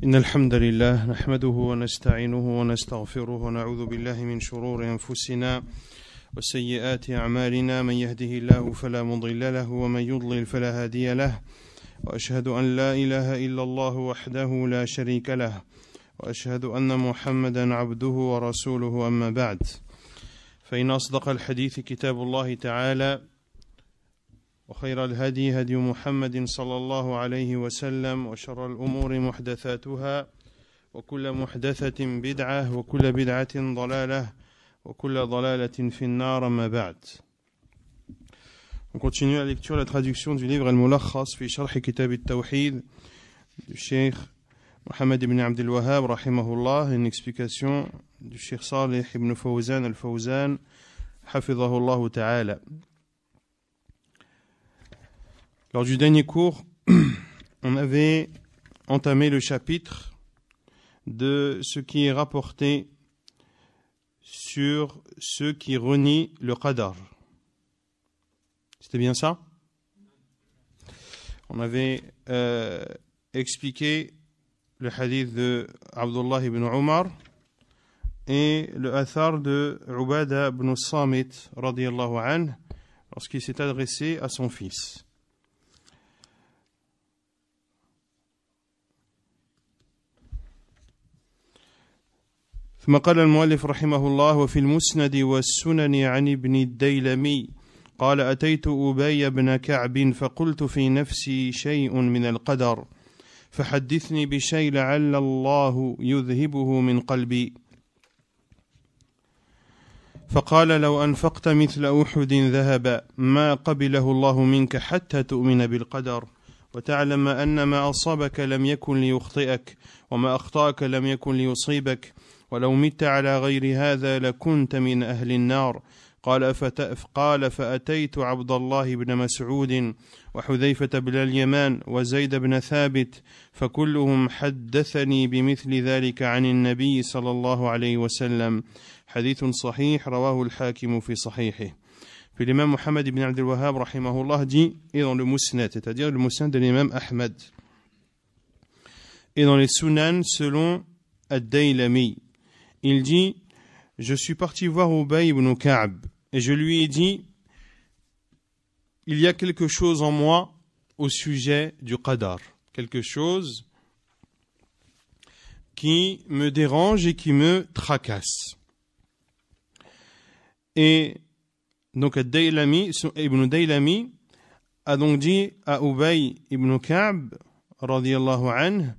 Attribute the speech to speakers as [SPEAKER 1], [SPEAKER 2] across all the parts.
[SPEAKER 1] إن الحمد لله نحمده ونستعينه ونستغفره ونعوذ بالله من شرور أنفسنا وسيئات أعمالنا من يهده الله فلا مضل له ومن يضلل فلا هادي له وأشهد أن لا إله إلا الله وحده لا شريك له وأشهد أن محمدا عبده ورسوله أما بعد فإن أصدق الحديث كتاب الله تعالى وخير الهدي هدي محمد صلى الله عليه وسلم وشر الأمور محدثاتها وكل محدثة بدعة وكل بدعة ضلالة وكل ضلالة في النار ما بعد. On continue la lecture, la traduction du livre Al-Mulakhas fi Sharh Kitab al-Tawhid du Cheikh Mohammed ibn Abdel Wahhab rahimahullah, une explication du Cheikh Salih ibn Fawzan al-Fawzan hafidhahullah ta'ala. Lors du dernier cours, on avait entamé le chapitre de ce qui est rapporté sur ceux qui renient le qadar. C'était bien ça? On avait expliqué le hadith de Abdullah ibn Umar et le athar de Ubada ibn Samit radiyallahu anhu lorsqu'il s'est adressé à son fils. ثم قال المؤلف رحمه الله وفي المسند والسنن عن ابن الديلمي قال أتيت أبي بن كعب فقلت في نفسي شيء من القدر فحدثني بشيء لعل الله يذهبه من قلبي فقال لو أنفقت مثل أحد ذهب ما قبله الله منك حتى تؤمن بالقدر وتعلم أن ما أصابك لم يكن ليخطئك وما أخطأك لم يكن ليصيبك ولو مت على غير هذا لكنت من أهل النار قال فأتيت عبد الله بن مسعود وحذيفة بن اليمان وزيد بن ثابت فكلهم حدثني بمثل ذلك عن النبي صلى الله عليه وسلم حديث صحيح رواه الحاكم في صحيحه. Puis l'imam Mohammed ibn Abdel Wahhab rahimahullah dit, et dans le Musnad, c'est-à-dire le Musnad de l'imam Ahmed, et dans les Sunan selon Ad-Daylami, il dit, je suis parti voir Ubay ibn Ka'b et je lui ai dit, il y a quelque chose en moi au sujet du qadar, quelque chose qui me dérange et qui me tracasse. Et donc Ibn Daylami a donc dit à Ubay ibn Ka'b radiyallahu anhu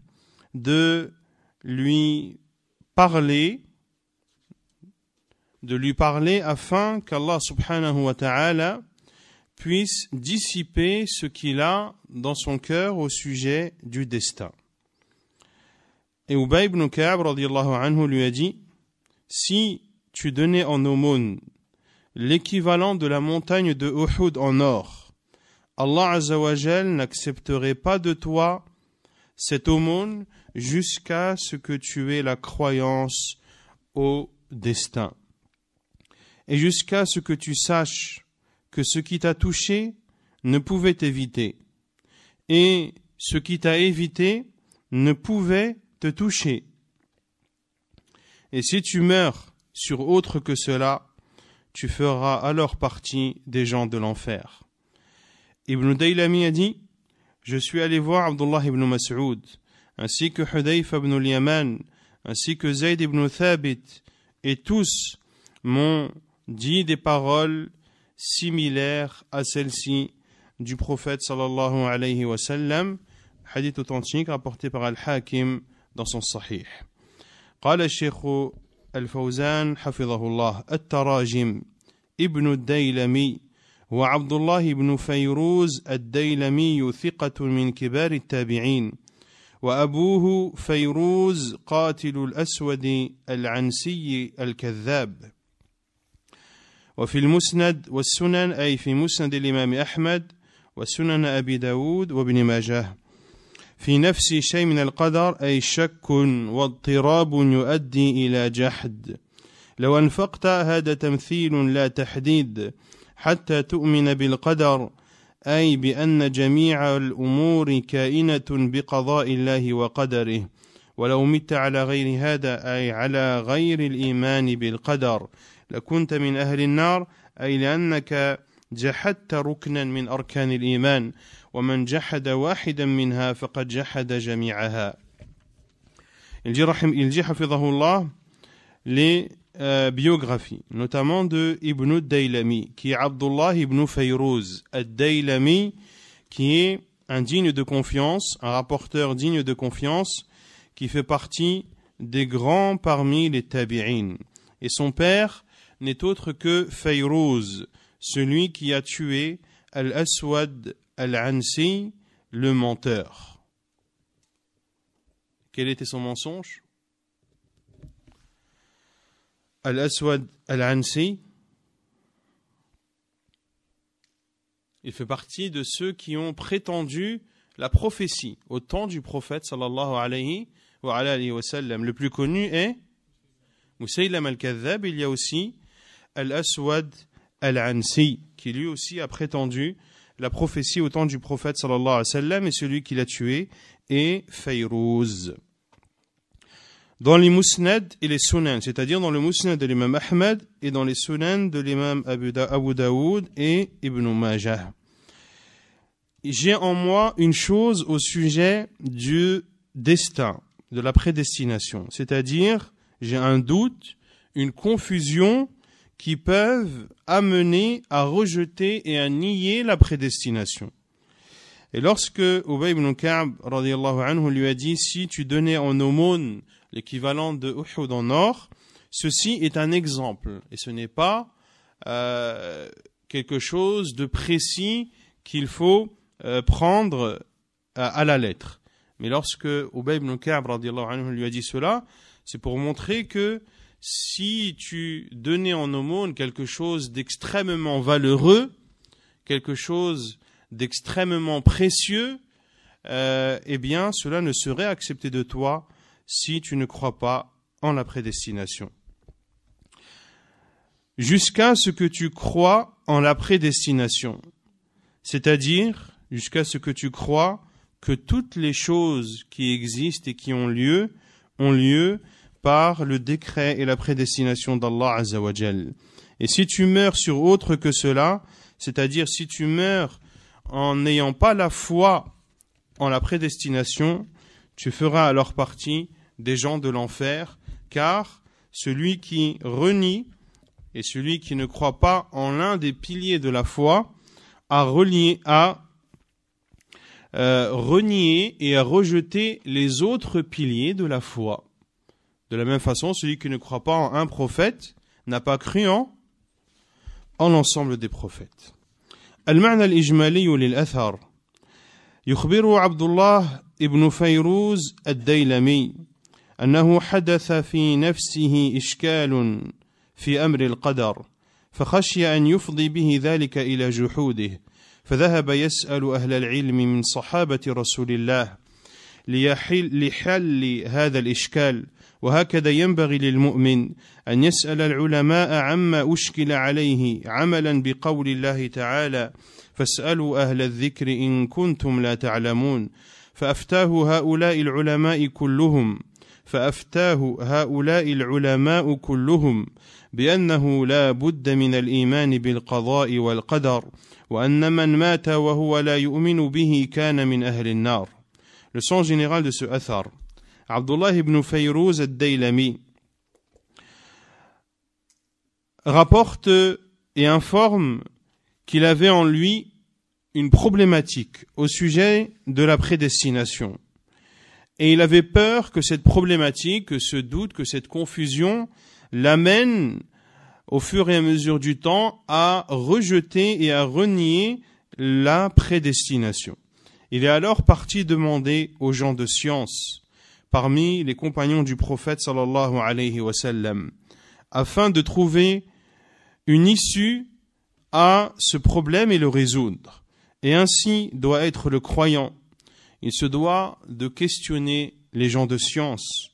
[SPEAKER 1] de lui parler afin qu'Allah subhanahu wa ta'ala puisse dissiper ce qu'il a dans son cœur au sujet du destin. Et Ubay ibn Ka'b radiyallahu anhu lui a dit, si tu donnais en aumône l'équivalent de la montagne de Uhud en or, Allah azza wa jal n'accepterait pas de toi cette aumône jusqu'à ce que tu aies la croyance au destin. Et jusqu'à ce que tu saches que ce qui t'a touché ne pouvait t'éviter, et ce qui t'a évité ne pouvait te toucher. Et si tu meurs sur autre que cela, tu feras alors partie des gens de l'enfer. Ibn Daylami a dit, je suis allé voir Abdullah ibn Mas'ud, ainsi que Hudayfa ibn al-Yaman, ainsi que Zayd ibn Thabit, et tous m'ont dit des paroles similaires à celles-ci du prophète sallallahu alayhi wa sallam, hadith authentique rapporté par Al-Hakim dans son Sahih. قال الشيخ الفوزان حفظه الله التراجم ابن الديلمي وعبد الله بن فيروز الديلمي ثقة من كبار التابعين وأبوه فيروز قاتل الأسود العنسي الكذاب. وفي المسند والسنن أي في مسند الإمام أحمد وسنن أبي داود وابن ماجه في نفس شيء من القدر أي شك واضطراب يؤدي إلى جحد. لو أنفقت هذا تمثيل لا تحديد حتى تؤمن بالقدر أي بأن جميع الأمور كائنة بقضاء الله وقدره ولو مت على غير هذا أي على غير الإيمان بالقدر لكنت من أهل النار أي لأنك جحدت ركنا من أركان الإيمان ومن جحد واحدا منها فقد جحد جميعها. Il dit hafidhahullah les biographies, notamment de Ibn al-Daylami, qui est Abdullah ibn Fayrouz al-Daylami, qui est un digne de confiance, un rapporteur digne de confiance, qui fait partie des grands parmi les tabi'in. Et son père n'est autre que Fayrouz, celui qui a tué Al-Aswad Al-Ansi, le menteur. Quel était son mensonge? Al-Aswad Al-Ansi, il fait partie de ceux qui ont prétendu la prophétie au temps du prophète sallallahu alayhi wa sallam. Le plus connu est Musaylam al-Kadhab. Il y a aussi Al-Aswad Al-Ansi, qui lui aussi a prétendu la prophétie au temps du prophète sallallahu alayhi wa sallam, et celui qui l'a tué est Fayrouz. Dans les Musnad et les Sunan, c'est-à-dire dans le Musnad de l'imam Ahmad et dans les Sunan de l'imam Abu Daoud et Ibn Majah. J'ai en moi une chose au sujet du destin, de la prédestination, c'est-à-dire j'ai un doute, une confusion qui peuvent amener à rejeter et à nier la prédestination. Et lorsque Ubay ibn Ka'b radiyallahu anhu lui a dit si tu donnais en aumône l'équivalent de Uhud en or, ceci est un exemple et ce n'est pas quelque chose de précis qu'il faut prendre à la lettre. Mais lorsque Ubay ibn Ka'b radiyallahu anhu lui a dit cela, c'est pour montrer que si tu donnais en aumône quelque chose d'extrêmement valeureux, quelque chose d'extrêmement précieux, eh bien cela ne serait accepté de toi si tu ne crois pas en la prédestination. Jusqu'à ce que tu crois en la prédestination, c'est-à-dire jusqu'à ce que tu crois que toutes les choses qui existent et qui ont lieu par le décret et la prédestination d'Allah Azza wa Jal. Et si tu meurs sur autre que cela, c'est-à-dire si tu meurs en n'ayant pas la foi en la prédestination, tu feras alors partie des gens de l'enfer, car celui qui renie et celui qui ne croit pas en l'un des piliers de la foi a renié et a rejeté les autres piliers de la foi. De la même façon, celui qui ne croit pas en un prophète n'a pas cru en l'ensemble des prophètes. المعنى الإجمالي للأثر يخبر عبد الله ابن فيروز الديلمي أنه حدث في نفسه إشكال في أمر القدر فخشي أن يفضي به ذلك إلى جحوده فذهب يسأل أهل العلم من صحابة رسول الله لحل هذا الإشكال وهكذا ينبغي للمؤمن أن يسأل العلماء عما أشكل عليه عملا بقول الله تعالى فاسألوا أهل الذكر إن كنتم لا تعلمون فأفتاه هؤلاء العلماء كلهم بأنه لا بد من الإيمان بالقضاء والقدر وأن من مات وهو لا يؤمن به كان من أهل النار. Le sens général de ce athar. Abdullah ibn Fayrouz al-Daylami rapporte et informe qu'il avait en lui une problématique au sujet de la prédestination. Et il avait peur que cette problématique, que ce doute, que cette confusion l'amène au fur et à mesure du temps à rejeter et à renier la prédestination. Il est alors parti demander aux gens de science, parmi les compagnons du prophète sallallahu alayhi wa sallam, afin de trouver une issue à ce problème et le résoudre. Et ainsi doit être le croyant. Il se doit de questionner les gens de science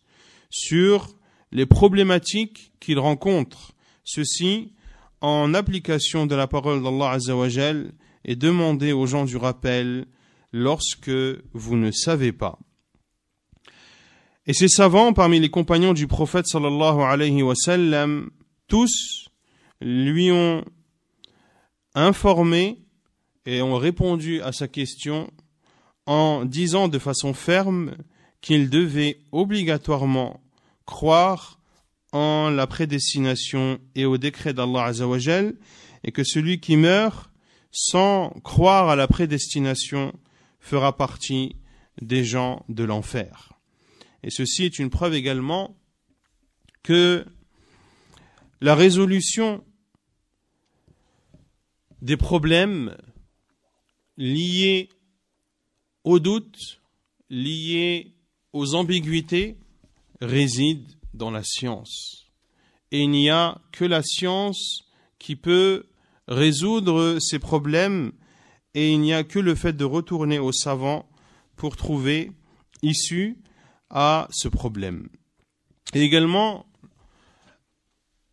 [SPEAKER 1] sur les problématiques qu'ils rencontrent, ceci en application de la parole d'Allah Azza wa Jal, et demander aux gens du rappel lorsque vous ne savez pas. Et ces savants, parmi les compagnons du prophète sallallahu alayhi wa sallam, tous lui ont informé et ont répondu à sa question en disant de façon ferme qu'il devait obligatoirement croire en la prédestination et au décret d'Allah Azza wa Jal, et que celui qui meurt sans croire à la prédestination fera partie des gens de l'enfer. Et ceci est une preuve également que la résolution des problèmes liés aux doutes, liés aux ambiguïtés, réside dans la science. Et il n'y a que la science qui peut résoudre ces problèmes, et il n'y a que le fait de retourner aux savants pour trouver issue à ce problème. Et également,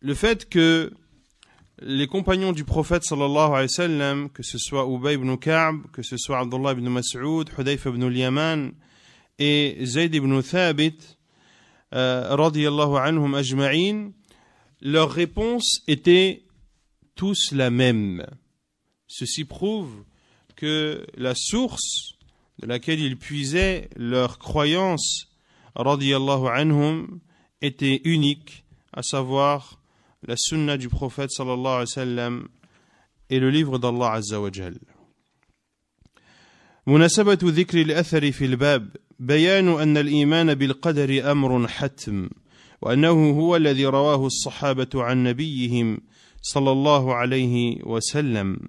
[SPEAKER 1] le fait que les compagnons du prophète sallallahu alayhi wa sallam, que ce soit Ubay ibn Ka'b, que ce soit Abdullah ibn Mas'ud, Hudayfa ibn al-Yaman et Zayd ibn Thabit, radiyallahu anhum ajma'in, leur réponse était tous la même. Ceci prouve que la source de laquelle ils puisaient leur croyance, radiyallahu anhum, était unique, à savoir la sunna du prophète sallallahu alayhi wa sallam et le livre d'Allah azza wa jal. مناسبة ذكر الأثر في الباب بيان أن الإيمان بالقدر أمر حتم، وأنه هو الذي رواه الصحابة عن نبيهم صلى الله عليه وسلم.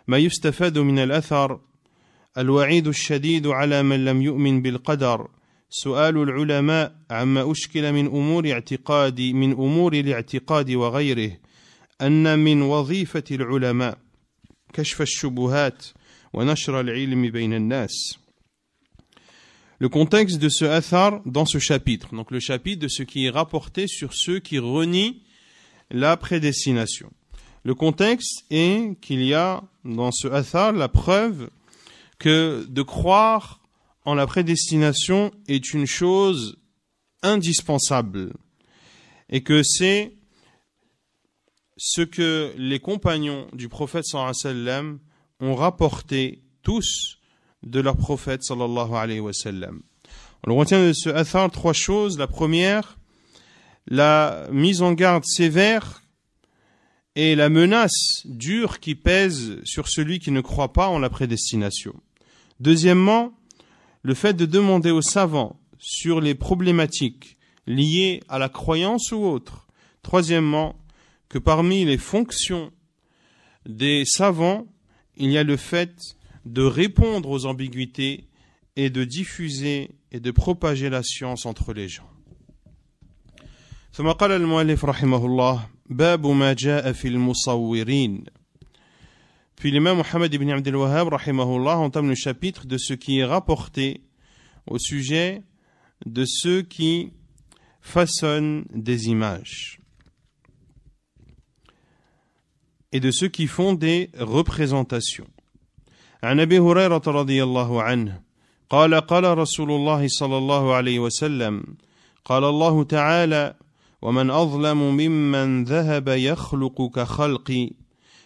[SPEAKER 1] ما يستفاد من الأثر: الوعيد الشديد على من لم يؤمن بالقدر، سؤال العلماء عما أشكل من أمور الاعتقاد وغيره، أن من وظيفة العلماء كشف الشبهات ونشر العلم بين الناس. Le contexte de ce athar dans ce chapitre, donc le chapitre de ce qui est rapporté sur ceux qui renient la prédestination. Le contexte est qu'il y a dans ce athar la preuve que de croire en la prédestination est une chose indispensable et que c'est ce que les compagnons du prophète sallallahu alayhi wa sallam ont rapporté tous de leur prophète sallallahu alayhi wa sallam. On retient de ce athar trois choses. La première, la mise en garde sévère et la menace dure qui pèse sur celui qui ne croit pas en la prédestination. Deuxièmement, le fait de demander aux savants sur les problématiques liées à la croyance ou autres. Troisièmement, que parmi les fonctions des savants, il y a le fait de répondre aux ambiguïtés et de diffuser et de propager la science entre les gens. ثم قال المؤلف رحمه الله باب ما جاء في المصورين. Puis l'imam Muhammad ibn Abd al-Wahhab rahimahullah entame le chapitre de ce qui est rapporté au sujet de ceux qui façonnent des images et de ceux qui font des représentations. عن أبي هريرة رضي الله عنه قال قال رسول الله صلى الله عليه وسلم قال الله تعالى ومن أظلم ممن ذهب يخلق كخلقي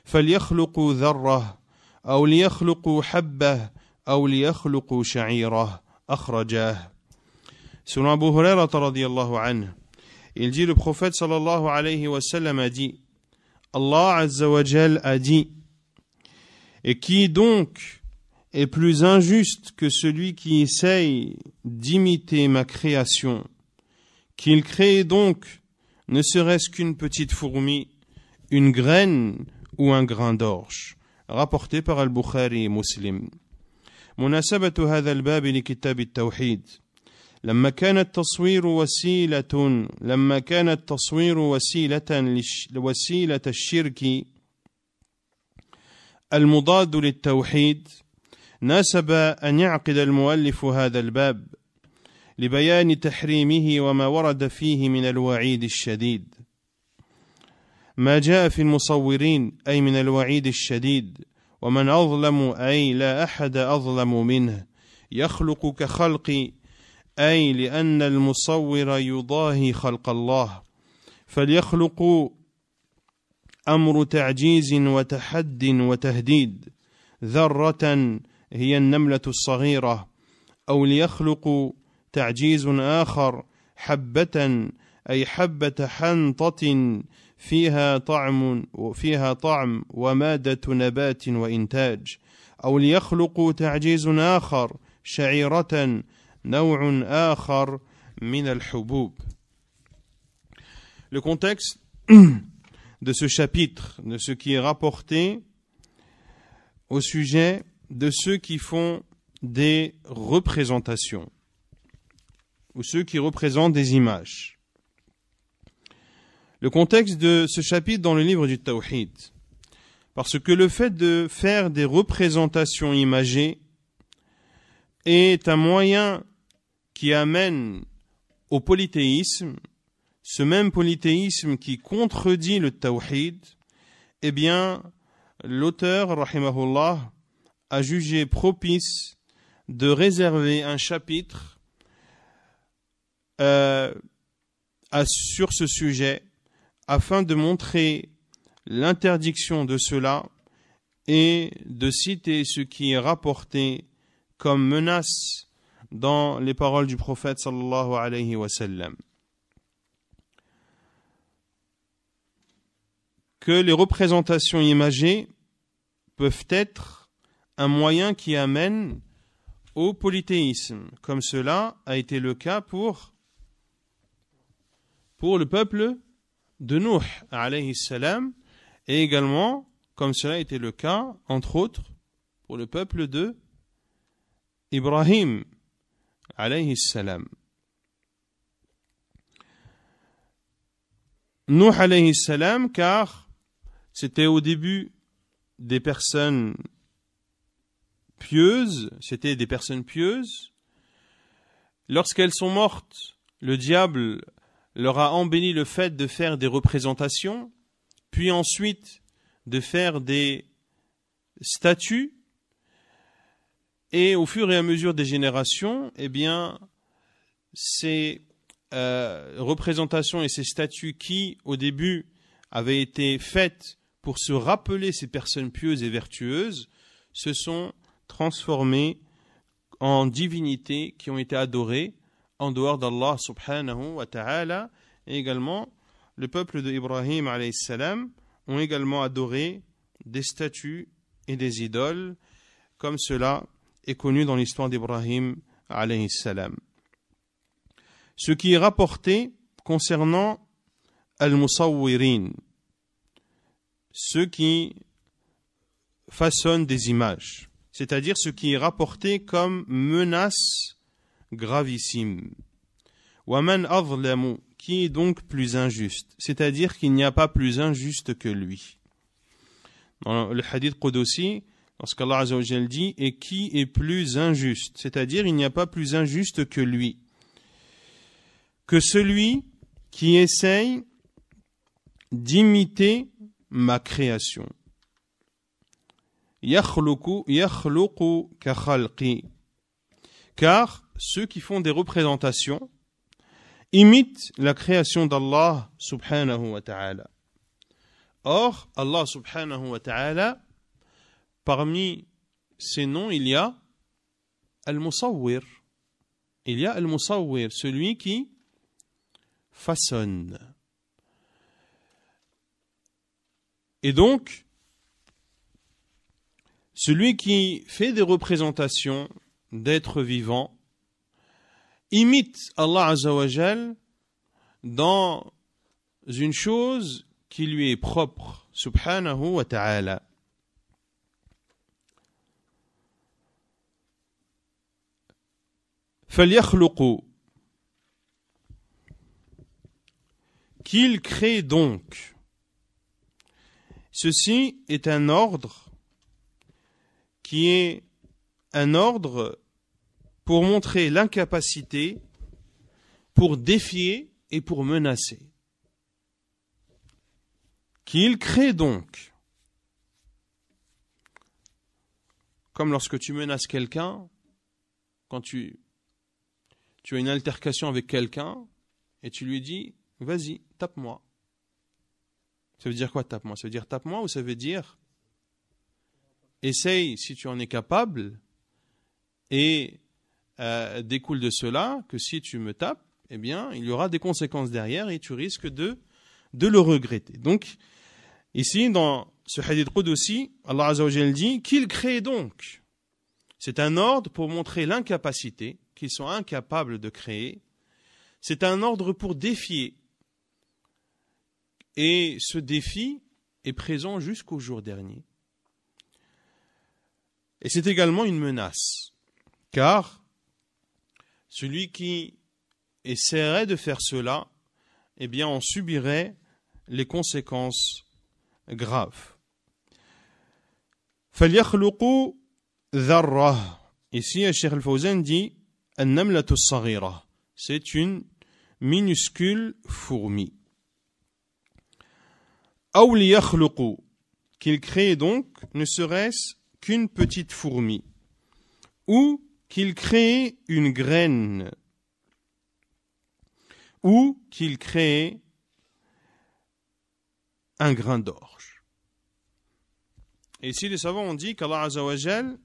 [SPEAKER 1] فليخلقوا ذرة أو ليخلقوا حبة أو ليخلقوا شعيرة أخرجاه. Selon Abu Huraira radiyallahu anhu, il dit, le prophète sallallahu alayhi wa sallam a dit, Allah azza wa jal a dit, et qui donc est plus injuste que celui qui essaye d'imiter ma création, qu'il crée donc ne serait-ce qu'une petite fourmi, une graine ou un grain d'orge. Rapporté par Al-Bukhari et Muslim. مناسبة هذا الباب لكتاب التوحيد لما كان التصوير وسيلة الشرك المضاد للتوحيد ناسب أن يعقد المؤلف هذا الباب لبيان تحريمه وما ورد فيه من الوعيد الشديد. ما جاء في المصورين أي من الوعيد الشديد، ومن أظلم أي لا أحد أظلم منه، يخلق كخلقي أي لأن المصور يضاهي خلق الله فليخلق أمر تعجيز وتحد وتهديد ذرة هي النملة الصغيرة أو ليخلق تعجيز آخر حبة أي حبة حنطة فيها طعم ومادة نبات وإنتاج أو ليخلق تعجيز آخر شعيرة نوع آخر من الحبوب. Le contexte de ce chapitre, de ce qui est rapporté au sujet de ceux qui font des représentations ou ceux qui représentent des images. Le contexte de ce chapitre dans le livre du Tawhid, parce que le fait de faire des représentations imagées est un moyen qui amène au polythéisme, ce même polythéisme qui contredit le Tawhid, eh bien, l'auteur, rahimahullah, a jugé propice de réserver un chapitre sur ce sujet afin de montrer l'interdiction de cela et de citer ce qui est rapporté comme menace dans les paroles du prophète sallallahu alayhi wa sallam. Que les représentations imagées peuvent être un moyen qui amène au polythéisme, comme cela a été le cas pour le peuple de Nuh alayhi salam, et également comme cela a été le cas, entre autres, pour le peuple de Ibrahim alayhi salam. Nuh alayhi salam, car c'était au début des personnes pieuses, c'était des personnes pieuses. Lorsqu'elles sont mortes, le diable leur a embelli le fait de faire des représentations, puis ensuite de faire des statues, et au fur et à mesure des générations, eh bien, ces représentations et ces statues qui, au début, avaient été faites pour se rappeler ces personnes pieuses et vertueuses, se sont transformées en divinités qui ont été adorées en dehors d'Allah subhanahu wa ta'ala. Et également, le peuple de Ibrahim alayhi salam ont également adoré des statues et des idoles, comme cela est connu dans l'histoire d'Ibrahim alayhi salam. Ce qui est rapporté concernant al-musawwirin, ceux qui façonnent des images, c'est-à-dire ce qui est rapporté comme menace gravissime. Waman azlamu, qui est donc plus injuste, c'est-à-dire qu'il n'y a pas plus injuste que lui. Dans le hadith Qudusi, lorsqu'Allah Azza wa Jal dit « Et qui est plus injuste ?» c'est-à-dire il n'y a pas plus injuste que lui, que celui qui essaye d'imiter ma création. Yakhluqu ka khalqi. Car ceux qui font des représentations imitent la création d'Allah subhanahu wa ta'ala. Or, Allah subhanahu wa ta'ala, parmi ses noms, il y a Al-Musawwir. Il y a Al-Musawwir, celui qui façonne. Et donc, celui qui fait des représentations d'êtres vivants imite Allah Azza wa Jal dans une chose qui lui est propre, subhanahu wa ta'ala. فَلْيَخْلُقُوا, qu'il crée donc. Ceci est un ordre qui est un ordre pour montrer l'incapacité, pour défier et pour menacer. Qu'il crée donc. Comme lorsque tu menaces quelqu'un, quand tu tu as une altercation avec quelqu'un et tu lui dis « Vas-y, tape-moi ». Ça veut dire quoi, tape-moi? Ça veut dire tape-moi ou ça veut dire essaye si tu en es capable et découle de cela que si tu me tapes, eh bien, il y aura des conséquences derrière et tu risques de le regretter. Donc, ici, dans ce hadith Qudsi, Allah Azza wa Jalla dit qu'il crée donc. C'est un ordre pour montrer l'incapacité, qu'ils sont incapables de créer. C'est un ordre pour défier. Et ce défi est présent jusqu'au jour dernier. Et c'est également une menace, car celui qui essaierait de faire cela, eh bien, en subirait les conséquences graves. فَلْيَخْلُقُوا ذَرَّةً. Ici, Cheikh Al-Fawzan dit النملة الصغيرة. C'est une minuscule fourmi. أَوْ لِيَخْلُقُوا. Qu'il crée donc, ne serait-ce qu'une petite fourmi. Ou qu'il crée une graine. Ou qu'il crée un grain d'orge. Et ici, les savants ont dit qu'Allah Azza wa Jal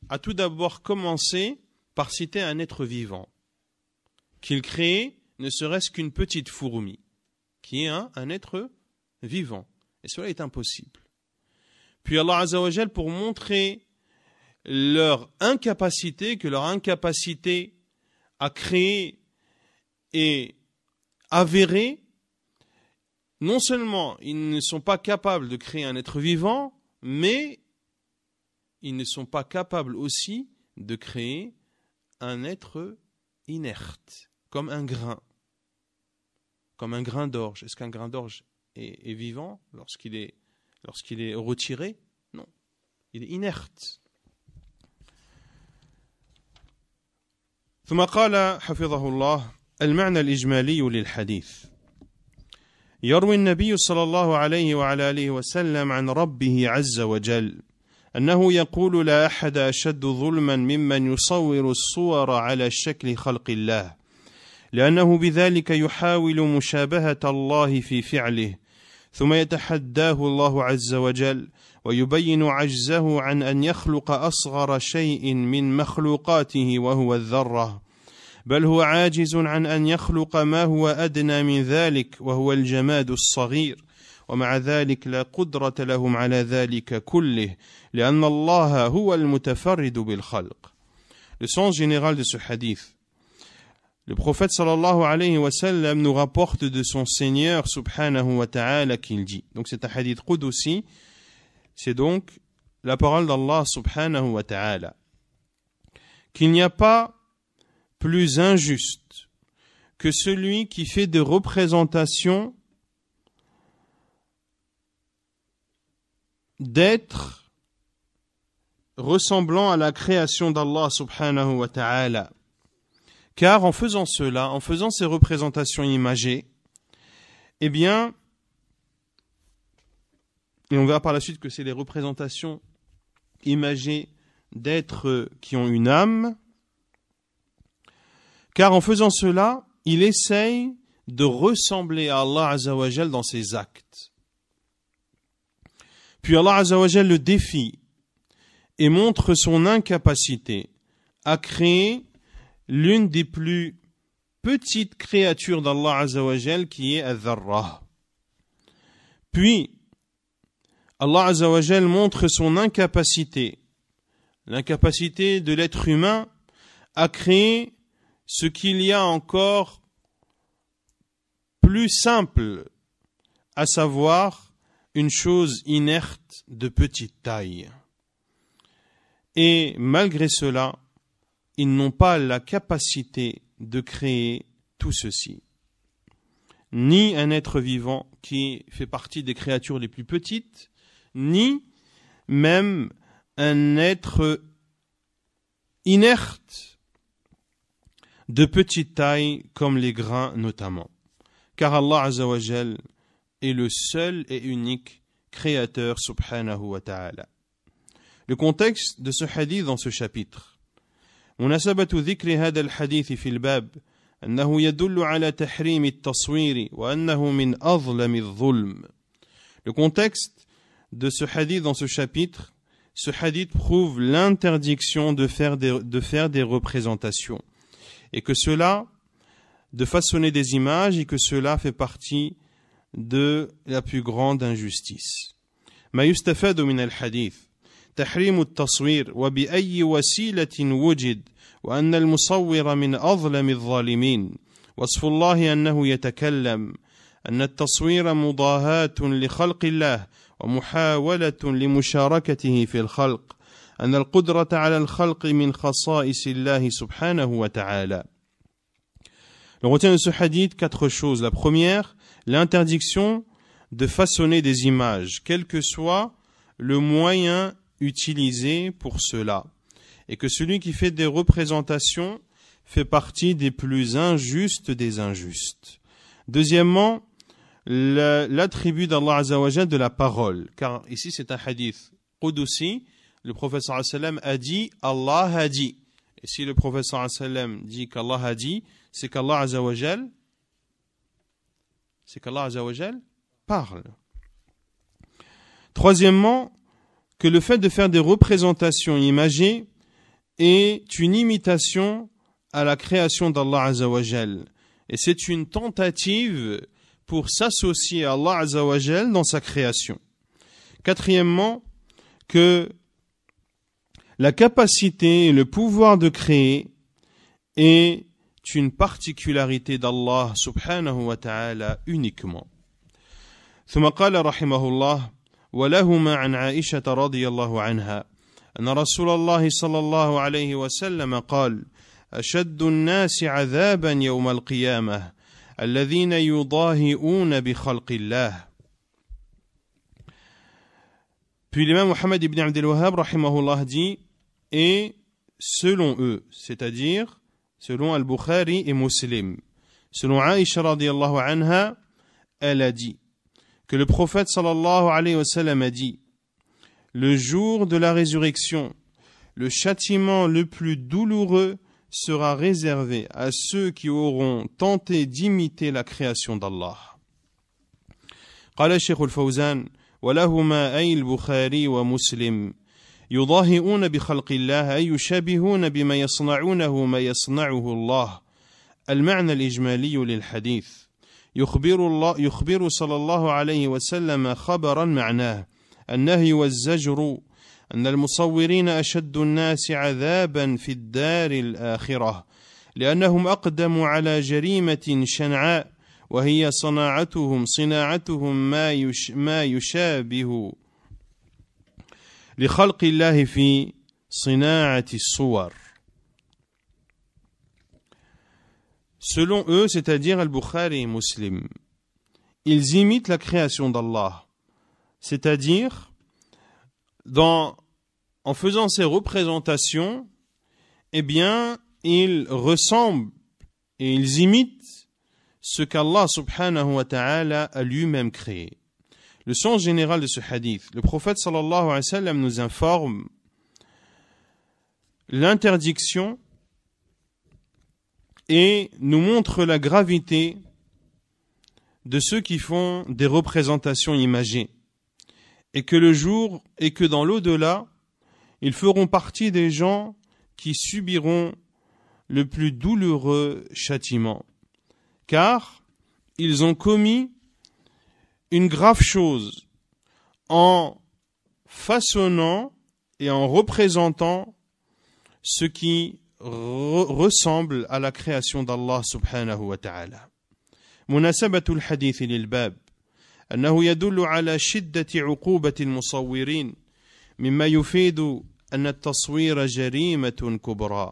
[SPEAKER 1] a tout d'abord commencé par citer un être vivant, qu'il crée ne serait-ce qu'une petite fourmi, qui est un être vivant. Et cela est impossible. Puis Allah Azza wa Jal, pour montrer leur incapacité, que leur incapacité à créer est avérée, non seulement ils ne sont pas capables de créer un être vivant, mais ils ne sont pas capables aussi de créer un être inerte, comme un grain d'orge. Est-ce qu'un grain d'orge est vivant lorsqu'il est retiré? Non, il est inerte. ثم قال حفظه الله المعنى الإجمالي للحديث يروي النبي صلى الله عليه وعلى آله وسلم عن ربه عز وجل أنه يقول لا أحد أشد ظلما ممن يصور الصور على شكل خلق الله لأنه بذلك يحاول مشابهة الله في فعله ثم يتحداه الله عز وجل ويبين عجزه عن أن يخلق أصغر شيء من مخلوقاته وهو الذرة بل هو عاجز عن أن يخلق ما هو أدنى من ذلك وهو الجماد الصغير ومع ذلك لا قدرة لهم على ذلك كله لأن الله هو المتفرد بالخلق. Le sens général de ce hadith. Le prophète sallallahu alayhi wa sallam nous rapporte de son Seigneur subhanahu wa ta'ala qu'il dit. Donc c'est un hadith Qudsi, c'est donc la parole d'Allah subhanahu wa ta'ala. Qu'il n'y a pas plus injuste que celui qui fait des représentations d'êtres ressemblant à la création d'Allah subhanahu wa ta'ala. Car en faisant cela, en faisant ces représentations imagées, eh bien, et on verra par la suite que c'est les représentations imagées d'êtres qui ont une âme, car en faisant cela, il essaye de ressembler à Allah Azza wa Jal dans ses actes. Puis Allah Azza wa Jal le défie et montre son incapacité à créer l'une des plus petites créatures d'Allah Azza wa Jal qui est Al-Dharra. Puis Allah Azza wa Jal montre son incapacité, l'incapacité de l'être humain à créer ce qu'il y a encore plus simple, à savoir une chose inerte de petite taille. Et malgré cela, ils n'ont pas la capacité de créer tout ceci. Ni un être vivant qui fait partie des créatures les plus petites, ni même un être inerte de petite taille comme les grains notamment. Car Allah Azza wa Jal est le seul et unique créateur subhanahu wa ta'ala. Le contexte de ce hadith dans ce chapitre مناسبة ذكر هذا الحديث في الباب أنه يدل على تحريم التصوير وأنه من أظلم الظلم. Le contexte de ce hadith dans ce chapitre, ce hadith prouve l'interdiction de faire des représentations et que cela, de façonner des images et que cela fait partie de la plus grande injustice. ما يستفاد من الحديث تحريم التصوير وبأي وسيلة وجد وأن المصور من أظلم الظالمين وصف الله أنه يتكلم أن التصوير مضاهاة لخلق الله ومحاولة لمشاركته في الخلق أن القدرة على الخلق من خصائص الله سبحانه وتعالى. On retient de ce hadith 4 choses. La première, l'interdiction de façonner des images, quel que soit le moyen utilisé pour cela. Et que celui qui fait des représentations fait partie des plus injustes des injustes. Deuxièmement, l'attribut d'Allah Azza wa Jal de la parole. Car ici c'est un hadith qudusi, le prophète sallallahu alayhi wa sallam a dit « Allah a dit ». Et si le prophète sallallahu alayhi wa sallam dit qu'Allah a dit, c'est qu'Allah Azza wa Jal parle. Troisièmement, que le fait de faire des représentations imagées est une imitation à la création d'Allah Azza wa Jal. Et c'est une tentative pour s'associer à Allah Azza wa Jal dans sa création. Quatrièmement, que la capacité et le pouvoir de créer est une particularité d'Allah subhanahu wa ta'ala uniquement. ثم قال رحمه الله ولهما عن عائشة رضي الله عنها أن رسول الله صلى الله عليه وسلم قال أشد الناس عذابا يوم القيامة الذين يضاهئون بخلق الله. Puis l'imam Muhammad ibn Abdel Wahhab rahimahullah dit et selon eux, c'est-à-dire selon Al-Bukhari et Muslim, selon Aïcha radiyallahu anha, elle a dit que le prophète sallallahu alayhi wa sallam a dit le jour de la résurrection, le châtiment le plus douloureux sera réservé à ceux qui auront tenté d'imiter la création d'Allah. قال الشيخ الفوزان ولهما أي البخاري ومسلم يضاهئون بخلق الله أي يشابهون بما يصنعونه ما يصنعه الله. المعنى الإجمالي للحديث يخبر صلى الله عليه وسلم خبرا معناه النهي والزجر أن المصورين أشد الناس عذابا في الدار الآخرة لأنهم أقدموا على جريمة شنعاء وهي صناعتهم ما يشابه لخلق الله في صناعة الصور. Selon eux, c'est-à-dire Al-Bukhari et Muslim, ils imitent la création d'Allah, c'est-à-dire en faisant ces représentations, eh bien, ils ressemblent et ils imitent ce qu'Allah subhanahu wa ta'ala a lui-même créé. Le sens général de ce hadith, le prophète sallallahu alayhi wa sallam nous informe l'interdiction et nous montre la gravité de ceux qui font des représentations imagées et que dans l'au-delà, ils feront partie des gens qui subiront le plus douloureux châtiment, car ils ont commis une grave chose en façonnant et en représentant ce qui ressemble à la création d'Allah subhanahu wa ta'ala. مناسبة الحديث للباب أنه يدل على شدة عقوبة المصورين مما يفيد أن التصوير جريمة كبرى.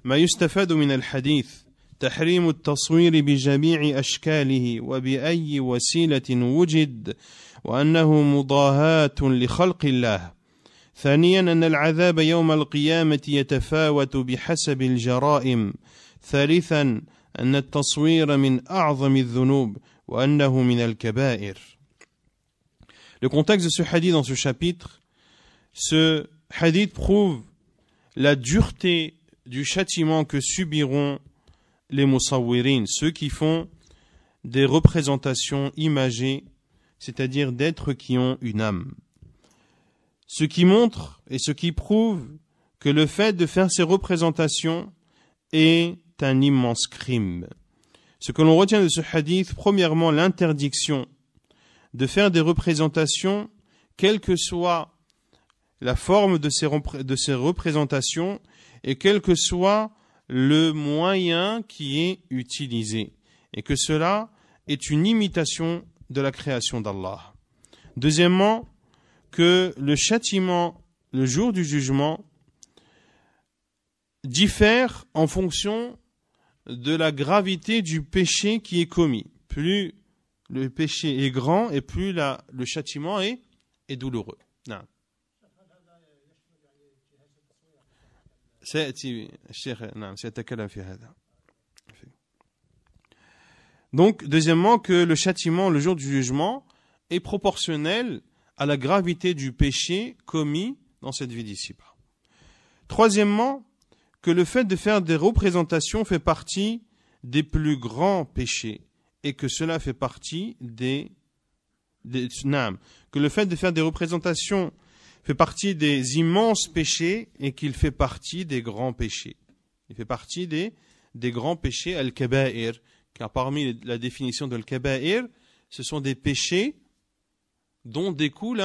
[SPEAKER 1] ما يستفاد من الحديث تحريم التصوير بجميع أشكاله وبأي وسيلة وجد وأنه مضاهاة لخلق الله. ثانيا أن العذاب يوم القيامة يتفاوت بحسب الجرائم. ثالثا أن التصوير من أعظم الذنوب وأنه من الكبائر. Le contexte de ce hadith dans ce chapitre, ce hadith prouve la dureté du châtiment que subiront les musawwirin, ceux qui font des représentations imagées, c'est-à-dire d'êtres qui ont une âme. Ce qui montre et ce qui prouve que le fait de faire ces représentations est un immense crime. Ce que l'on retient de ce hadith, premièrement, l'interdiction de faire des représentations, quelle que soit la forme de ces représentations et quel que soit le moyen qui est utilisé, et que cela est une imitation de la création d'Allah. Deuxièmement, que le châtiment, le jour du jugement, diffère en fonction de la gravité du péché qui est commis. Plus le péché est grand et plus le châtiment est douloureux. Non. Donc, deuxièmement, que le châtiment, le jour du jugement, est proportionnel à la gravité du péché commis dans cette vie d'ici-bas. Troisièmement, que le fait de faire des représentations fait partie des plus grands péchés et que cela fait partie que le fait de faire des représentations fait partie des immenses péchés et qu'il fait partie des grands péchés. Il fait partie des grands péchés al-kaba'ir, car parmi la définition de al-kaba'ir, ce sont des péchés dont découle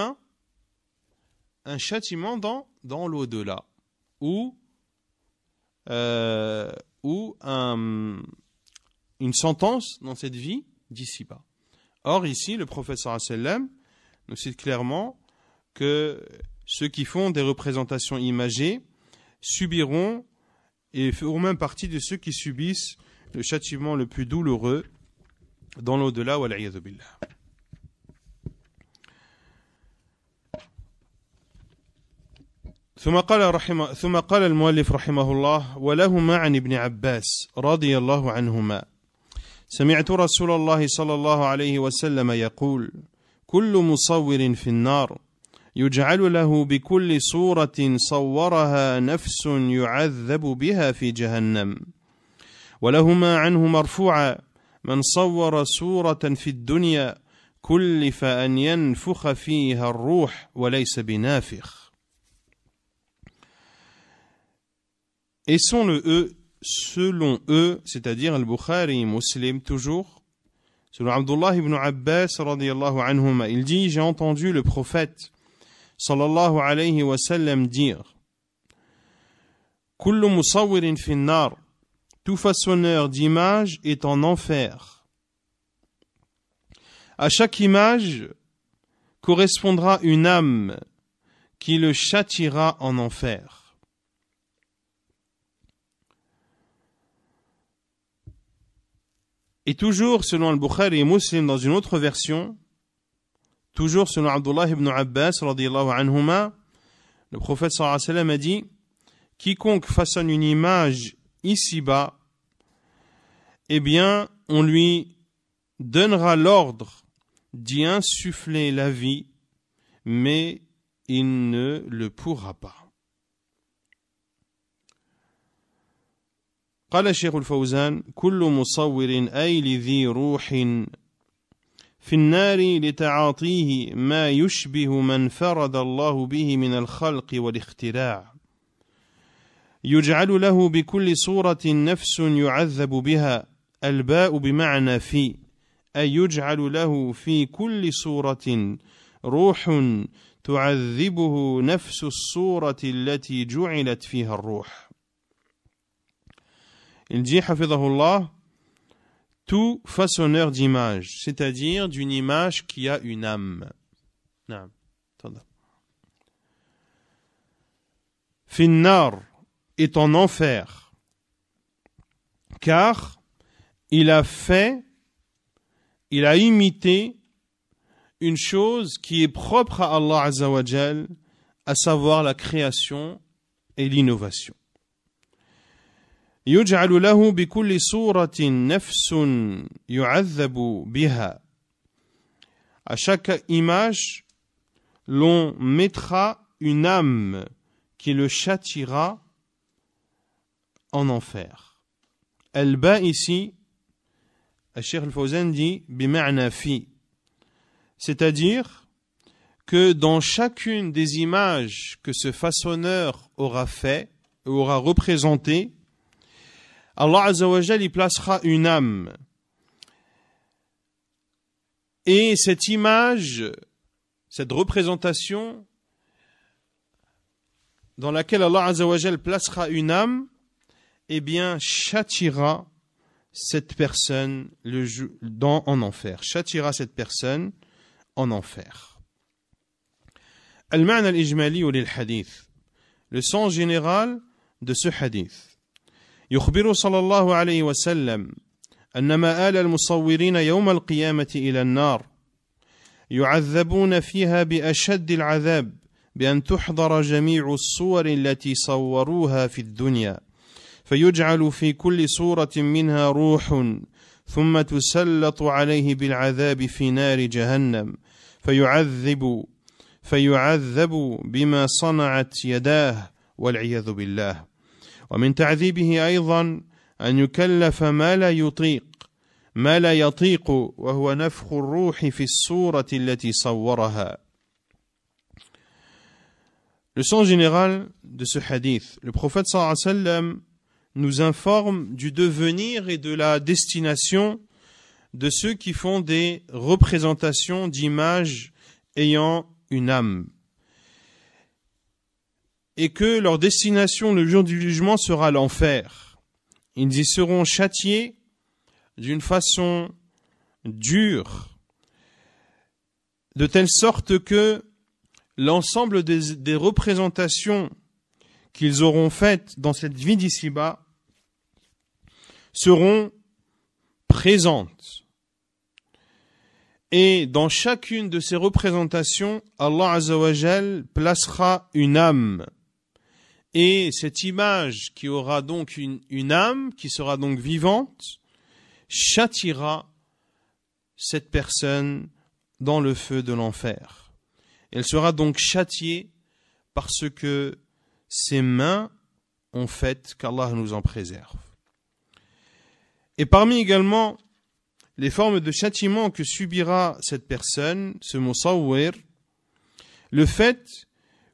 [SPEAKER 1] un châtiment dans l'au-delà, ou une sentence dans cette vie d'ici-bas. Or ici, le prophète sallallahu alayhi wa sallam nous cite clairement que ceux qui font des représentations imagées subiront et feront même partie de ceux qui subissent le châtiment le plus douloureux dans l'au-delà, wal iyadhu billah. ثم قال المؤلف رحمه الله: ولهما عن ابن عباس رضي الله عنهما: سمعت رسول الله صلى الله عليه وسلم يقول: كل مصور في النار يجعل له بكل صورة صورها نفس يعذب بها في جهنم. ولهما عنه مرفوعا: من صور صورة في الدنيا كلف أن ينفخ فيها الروح وليس بنافخ. Et selon eux, c'est-à-dire Al-Bukhari, Muslim, toujours, selon Abdullah ibn Abbas, radiyallahu anhuma, il dit: j'ai entendu le prophète, sallallahu alayhi wa sallam, dire: Kullu musawwirin fin nar, tout façonneur d'images est en enfer. À chaque image correspondra une âme qui le châtiera en enfer. Et toujours selon Al-Bukhari et Muslim, dans une autre version, toujours selon Abdullah ibn Abbas radiyallahu anhuma, le prophète sallallahu alayhi wa sallam a dit: quiconque façonne une image ici-bas, eh bien on lui donnera l'ordre d'y insuffler la vie, mais il ne le pourra pas. قال الشيخ الفوزان: كل مصور أي لذي روح في النار لتعاطيه ما يشبه من فرد الله به من الخلق والاختراع يجعل له بكل صورة نفس يعذب بها الباء بمعنى في أي يجعل له في كل صورة روح تعذبه نفس الصورة التي جعلت فيها الروح. Il dit, hafidhahullah, tout façonneur d'image, c'est-à-dire d'une image qui a une âme. Finnar est en enfer, car il a imité une chose qui est propre à Allah Azza wa Jal, à savoir la création et l'innovation. يجعل له بكل صورة نفس يعذب بها. À chaque image, l'on mettra une âme qui le châtiera en enfer. Al-ba ici, Cheikh Al-Fawzan dit bima'na fi, c'est-à-dire que dans chacune des images que ce façonneur aura fait, aura représenté, Allah Azza wa Jal y placera une âme. Et cette image, cette représentation dans laquelle Allah Azza wa Jal placera une âme, eh bien, châtiera cette personne en enfer. Châtiera cette personne en enfer. Al-ma'na al-ijmali lil hadith. Le sens général de ce hadith. يخبر صلى الله عليه وسلم أن مآل المصورين يوم القيامة إلى النار يعذبون فيها بأشد العذاب بأن تحضر جميع الصور التي صوروها في الدنيا فيجعل في كل صورة منها روح ثم تسلط عليه بالعذاب في نار جهنم فيعذب بما صنعت يداه والعياذ بالله. ومن تعذيبه أيضا أن يكلف ما لا يطيق وهو نفخ الروح في الصورة التي صورها. Le sens général de ce hadith, le prophète sallallahu alayhi wa sallam nous informe du devenir et de la destination de ceux qui font des représentations d'images ayant une âme. Et que leur destination le jour du jugement sera l'enfer. Ils y seront châtiés d'une façon dure, de telle sorte que l'ensemble des représentations qu'ils auront faites dans cette vie d'ici-bas seront présentes. Et dans chacune de ces représentations, Allah Azza wa Jal placera une âme. Et cette image qui aura donc une âme, qui sera donc vivante, châtiera cette personne dans le feu de l'enfer. Elle sera donc châtiée parce que ses mains ont fait, qu'Allah nous en préserve. Et parmi également les formes de châtiment que subira cette personne, ce musawwir, le fait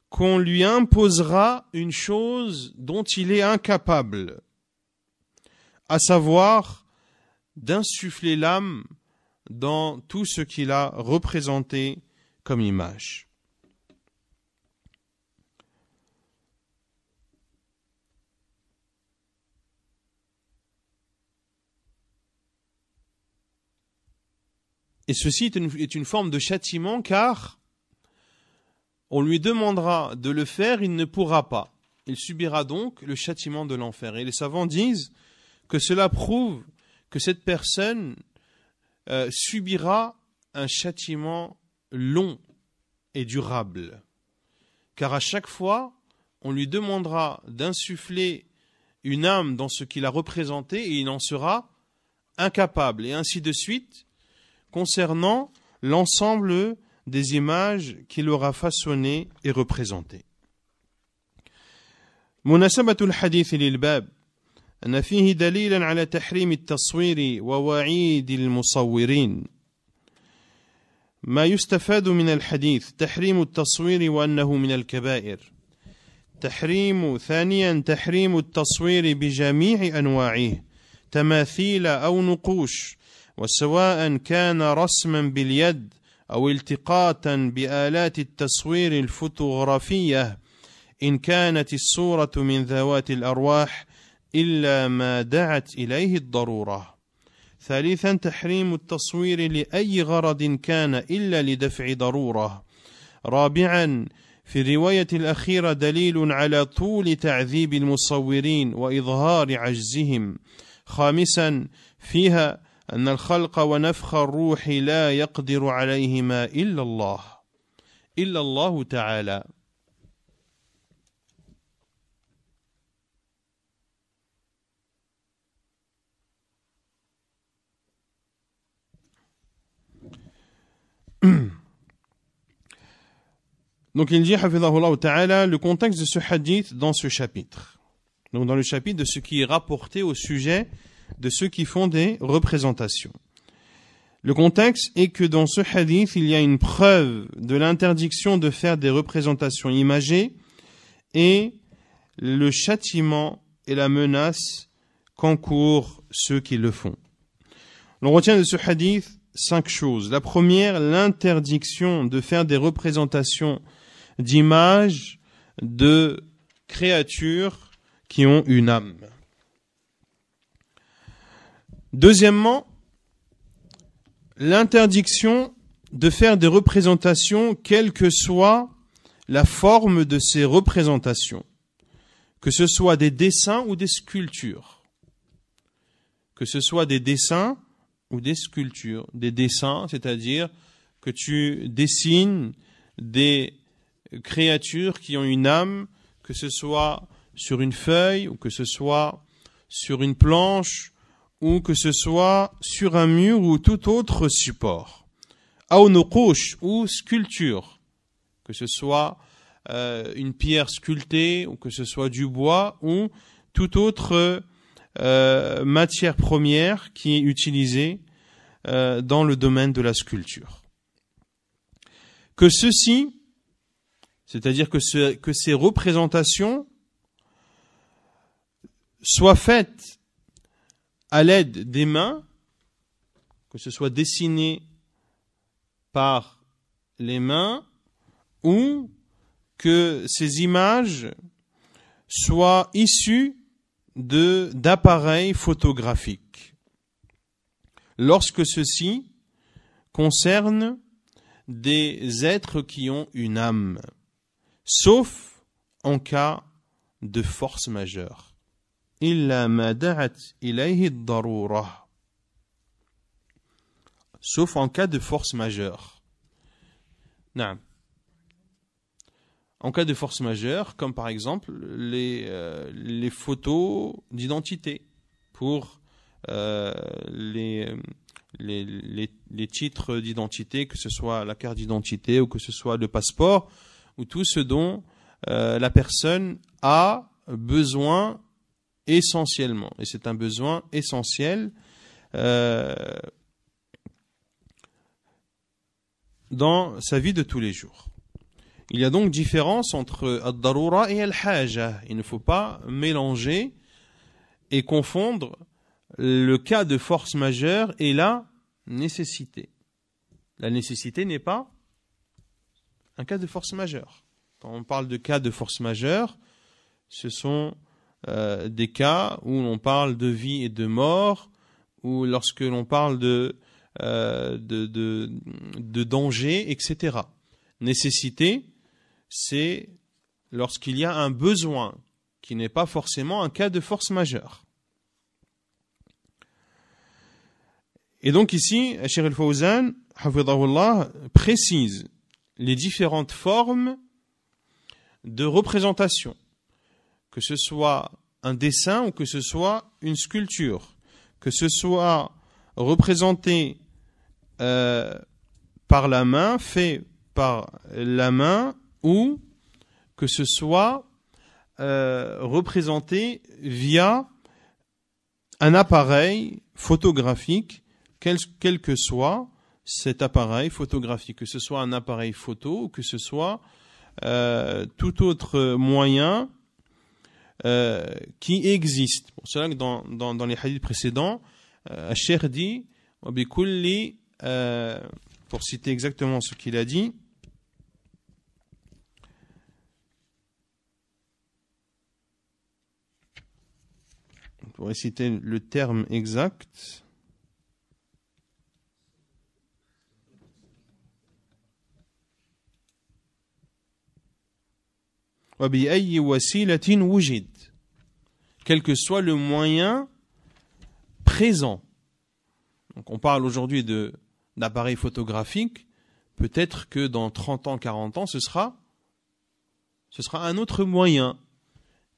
[SPEAKER 1] qu'on lui imposera une chose dont il est incapable, à savoir d'insuffler l'âme dans tout ce qu'il a représenté comme image. Et ceci est une forme de châtiment car on lui demandera de le faire, il ne pourra pas. Il subira donc le châtiment de l'enfer. Et les savants disent que cela prouve que cette personne subira un châtiment long et durable. Car à chaque fois, on lui demandera d'insuffler une âme dans ce qu'il a représenté et il en sera incapable. Et ainsi de suite, concernant l'ensemble des images qu'il aura façonnées et représentées. مناسبة الحديث للباب أن فيه دليلا على تحريم التصوير ووعيد المصورين. ما يستفاد من الحديث تحريم التصوير وأنه من الكبائر. ثانيا تحريم التصوير بجميع أنواعه تماثيل أو نقوش وسواء كان رسما باليد أو التقاطا بآلات التصوير الفوتوغرافية إن كانت الصورة من ذوات الأرواح إلا ما دعت إليه الضرورة. ثالثا تحريم التصوير لأي غرض كان إلا لدفع ضرورة. رابعا في الرواية الأخيرة دليل على طول تعذيب المصورين وإظهار عجزهم. خامسا فيها أن الخلق ونفخ الروح لا يقدر عليهما إلا الله تعالى. Donc il dit, hafidhahullah ta'ala, le contexte de ce hadith dans ce chapitre. Donc dans le chapitre de ce qui est rapporté au sujet de ceux qui font des représentations. Le contexte est que dans ce hadith, il y a une preuve de l'interdiction de faire des représentations imagées et le châtiment et la menace qu'encourent ceux qui le font. On retient de ce hadith 5 choses. La première, l'interdiction de faire des représentations d'images de créatures qui ont une âme. Deuxièmement, l'interdiction de faire des représentations, quelle que soit la forme de ces représentations, que ce soit des dessins ou des sculptures. Que ce soit des dessins ou des sculptures. Des dessins, c'est-à-dire que tu dessines des créatures qui ont une âme, que ce soit sur une feuille, ou que ce soit sur une planche, ou que ce soit sur un mur ou tout autre support. Aw nuqush, ou sculpture, que ce soit une pierre sculptée, ou que ce soit du bois, ou toute autre matière première qui est utilisée dans le domaine de la sculpture. Que ceci, c'est-à-dire que ces représentations soient faites à l'aide des mains, que ce soit dessiné par les mains, ou que ces images soient issues d'appareils photographiques. Lorsque ceci concerne des êtres qui ont une âme, sauf en cas de force majeure. إلا ما دعت إليه الضرورة. Sauf en cas de force majeure. نعم. En cas de force majeure, comme par exemple les photos d'identité pour les titres d'identité, que ce soit la carte d'identité ou que ce soit le passeport, ou tout ce dont la personne a besoin essentiellement. Et c'est un besoin essentiel dans sa vie de tous les jours. Il y a donc différence entre ad-darura et al-haja. Il ne faut pas mélanger et confondre le cas de force majeure et la nécessité. La nécessité n'est pas un cas de force majeure. Quand on parle de cas de force majeure, ce sont des cas où l'on parle de vie et de mort, ou lorsque l'on parle de danger, etc. Nécessité, c'est lorsqu'il y a un besoin, qui n'est pas forcément un cas de force majeure. Et donc ici, Cheikh al-Fawzan, hafidhahullah, précise les différentes formes de représentation, que ce soit un dessin ou que ce soit une sculpture, que ce soit représenté par la main, fait par la main, ou que ce soit représenté via un appareil photographique, quel que soit cet appareil photographique, que ce soit un appareil photo ou que ce soit tout autre moyen qui existe. Pour cela que dans les hadiths précédents, Cheikh dit, pour citer exactement ce qu'il a dit, on pourrait citer le terme exact. Quel que soit le moyen présent. Donc on parle aujourd'hui d'appareils photographiques, peut-être que dans 30 ans, 40 ans, ce sera un autre moyen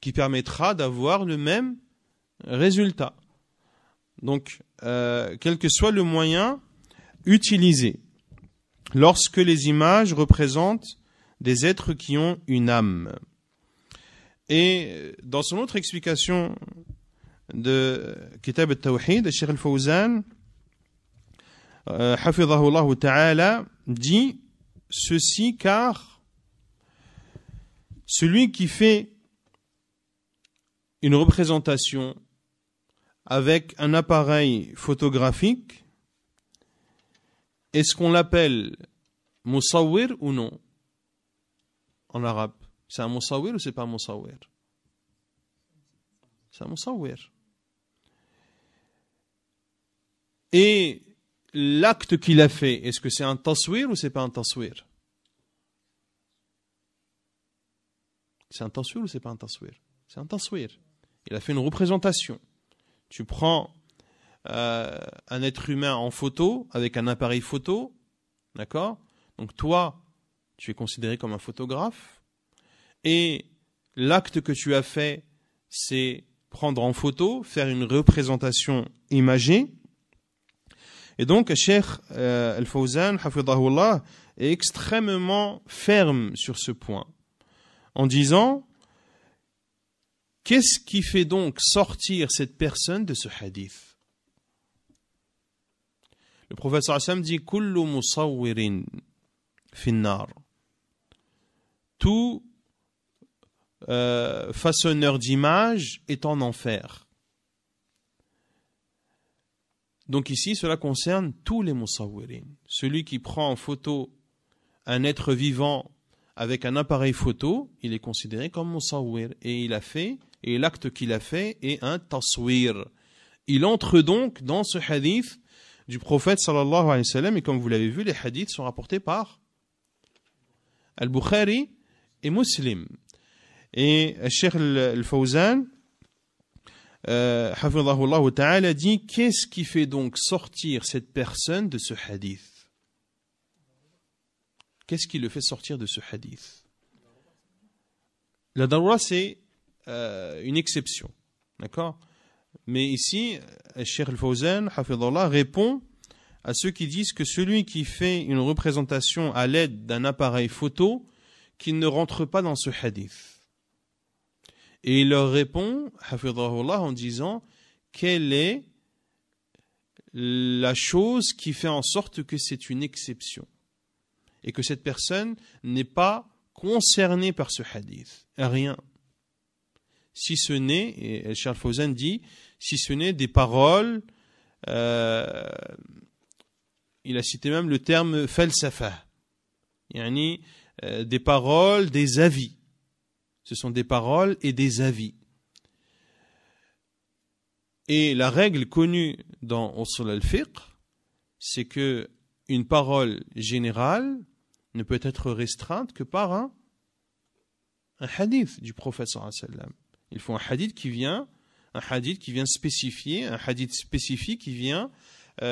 [SPEAKER 1] qui permettra d'avoir le même résultat. Donc, quel que soit le moyen utilisé, lorsque les images représentent des êtres qui ont une âme. Et dans son autre explication de Kitab al-Tawhid, Cheikh al-Fawzan, Hafidhahullah Ta'ala, dit ceci car celui qui fait une représentation avec un appareil photographique, est-ce qu'on l'appelle musawwir ou non en arabe? C'est un musawwir ou c'est pas un musawwir? C'est un musawwir. Et l'acte qu'il a fait, est-ce que c'est un taswir ou c'est pas un taswir? C'est un taswir ou c'est pas un taswir? C'est un taswir. Il a fait une représentation. Tu prends un être humain en photo avec un appareil photo, d'accord? Donc toi, tu es considéré comme un photographe et l'acte que tu as fait, c'est prendre en photo, faire une représentation imagée. Et donc, Cheikh Al-Fawzan, hafidhahullah, est extrêmement ferme sur ce point, en disant, qu'est-ce qui fait donc sortir cette personne de ce hadith? Le prophète sallallahu alayhi wa sallam dit, kullu musawwirin finnar. Tout façonneur d'images est en enfer. Donc ici, cela concerne tous les musawwirin. Celui qui prend en photo un être vivant avec un appareil photo, il est considéré comme musawwir. Et l'acte qu'il a fait est un taswir. Il entre donc dans ce hadith du prophète sallallahu alayhi wa sallam. Et comme vous l'avez vu, les hadiths sont rapportés par Al-Bukhari et Muslim. Et Cheikh Al-Fawzan, Hafidhahullah Ta'ala, dit, qu'est-ce qui fait donc sortir cette personne de ce hadith? Qu'est-ce qui le fait sortir de ce hadith? La darura, c'est une exception, d'accord? Mais ici, Cheikh Al-Fawzan, Hafidhahullah, répond à ceux qui disent que celui qui fait une représentation à l'aide d'un appareil photo, qu'il ne rentre pas dans ce hadith. Et il leur répond, hafidhahullah, en disant, quelle est la chose qui fait en sorte que c'est une exception et que cette personne n'est pas concernée par ce hadith? Rien. Si ce n'est, et Cheikh Al-Fawzan dit, si ce n'est des paroles, il a cité même le terme falsafa, yani des paroles, des avis. Ce sont des paroles et des avis. Et la règle connue dans Usul al-Fiqh, c'est que une parole générale ne peut être restreinte que par un hadith du prophète sallallahu alayhi wa sallam. Il faut un hadith qui vient spécifier, un hadith spécifique qui vient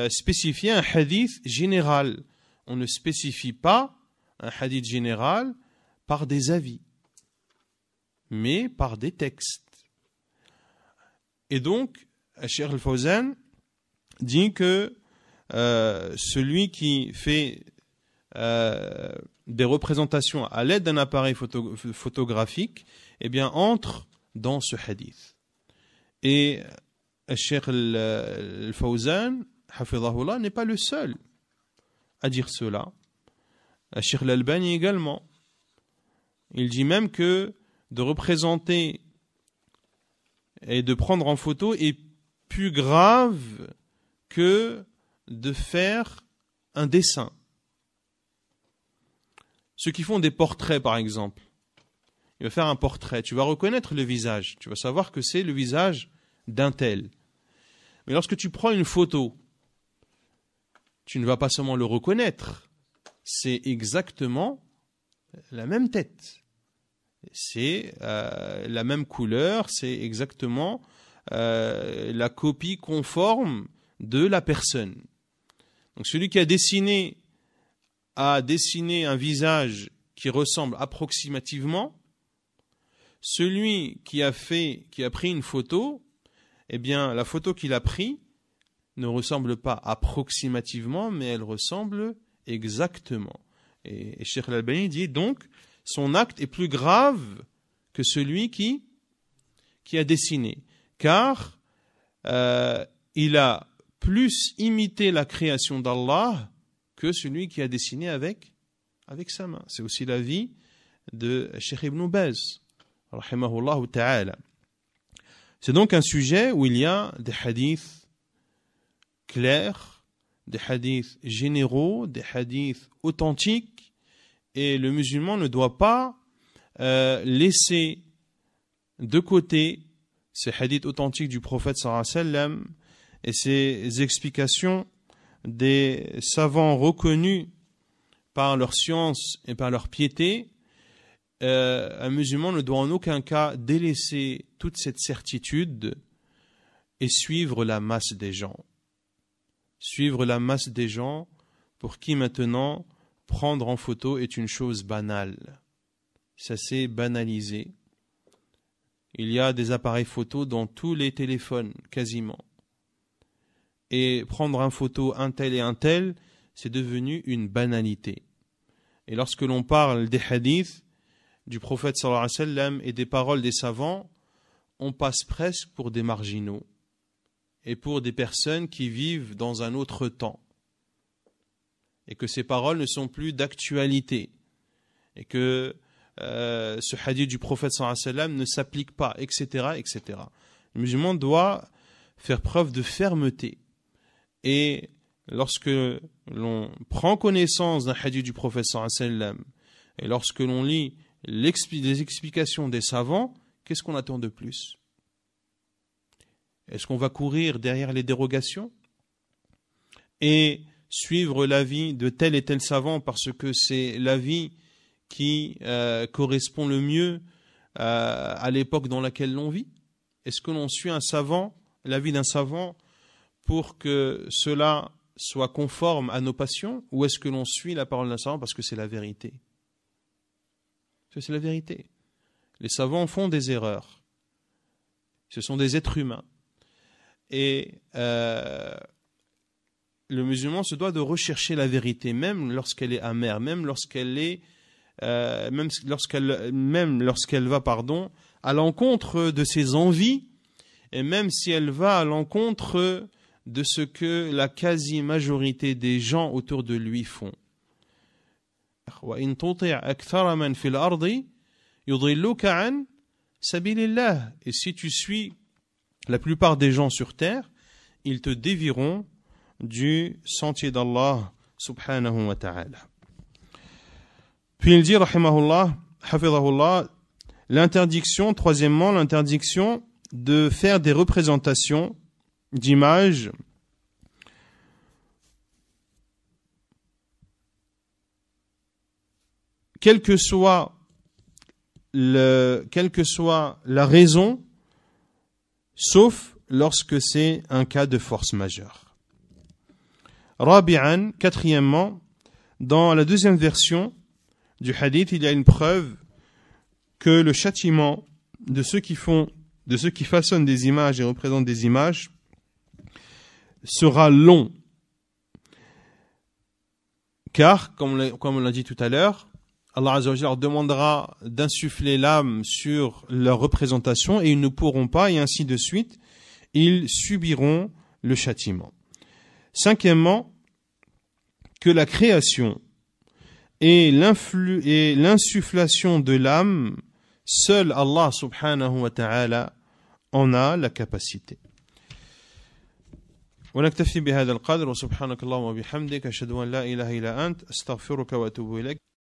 [SPEAKER 1] spécifier un hadith général. On ne spécifie pas un hadith général par des avis, mais par des textes. Et donc, Cheikh Al-Fawzan dit que celui qui fait des représentations à l'aide d'un appareil photographique, eh bien, entre dans ce hadith. Et Cheikh Al-Fawzan, hafidhahullah, n'est pas le seul à dire cela. Cheikh Al-Albani également. Il dit même que de représenter et de prendre en photo est plus grave que de faire un dessin. Ceux qui font des portraits, par exemple, il va faire un portrait, tu vas reconnaître le visage, tu vas savoir que c'est le visage d'un tel. Mais lorsque tu prends une photo, tu ne vas pas seulement le reconnaître, c'est exactement la même tête. C'est la même couleur, c'est exactement la copie conforme de la personne. Donc celui qui a dessiné un visage qui ressemble approximativement. Celui qui a pris une photo, eh bien la photo qu'il a prise ne ressemble pas approximativement, mais elle ressemble exactement. Et Cheikh Al-Albani dit donc, son acte est plus grave que celui qui a dessiné, car il a plus imité la création d'Allah que celui qui a dessiné avec sa main. C'est aussi l'avis de Cheikh Ibn Baz, rahimahullah ta'ala. C'est donc un sujet où il y a des hadiths clairs, des hadiths généraux, des hadiths authentiques, et le musulman ne doit pas laisser de côté ces hadiths authentiques du prophète sallallahu alayhi wa sallam et ces explications des savants reconnus par leur science et par leur piété. Un musulman ne doit en aucun cas délaisser toute cette certitude et suivre la masse des gens. Suivre la masse des gens pour qui maintenant prendre en photo est une chose banale. Ça s'est banalisé. Il y a des appareils photo dans tous les téléphones, quasiment. Et prendre en photo un tel et un tel, c'est devenu une banalité. Et lorsque l'on parle des hadiths du prophète sallallahu alayhi wa sallam et des paroles des savants, on passe presque pour des marginaux et pour des personnes qui vivent dans un autre temps. Et que ces paroles ne sont plus d'actualité. Et que ce hadith du prophète sallallahu alayhi wa sallam ne s'applique pas, etc., etc. Le musulman doit faire preuve de fermeté. Et lorsque l'on prend connaissance d'un hadith du prophète sallallahu alayhi wa sallam, et lorsque l'on lit les explications des savants, qu'est-ce qu'on attend de plus? Est-ce qu'on va courir derrière les dérogations et suivre l'avis de tel et tel savant parce que c'est l'avis qui correspond le mieux à l'époque dans laquelle l'on vit? Est-ce que l'on suit un savant, l'avis d'un savant, pour que cela soit conforme à nos passions, ou est-ce que l'on suit la parole d'un savant parce que c'est la vérité? C'est la vérité. Les savants font des erreurs. Ce sont des êtres humains. Et le musulman se doit de rechercher la vérité, même lorsqu'elle est amère, même lorsqu'elle va, à l'encontre de ses envies, et même si elle va à l'encontre de ce que la quasi-majorité des gens autour de lui font. Et si tu suis la plupart des gens sur terre, ils te dévieront du sentier d'Allah subhanahu wa ta'ala. Puis il dit, rahimahullah, hafidhahullah, l'interdiction, troisièmement, l'interdiction de faire des représentations d'images quelle que soit la raison, sauf lorsque c'est un cas de force majeure. Rabi'an, quatrièmement, dans la deuxième version du hadith, il y a une preuve que le châtiment de ceux qui façonnent des images et représentent des images sera long. Car, comme on l'a dit tout à l'heure, Allah Azza wa Jalla leur demandera d'insuffler l'âme sur leur représentation et ils ne pourront pas, et ainsi de suite, ils subiront le châtiment. Cinquièmement, que la création et l'insufflation de l'âme, seul Allah subhanahu wa ta'ala en a la capacité. ونكتفي بهذا القدر وسبحانك اللهم وبحمدك أشهد أن لا إله إلا أنت أستغفرك وأتوب إليك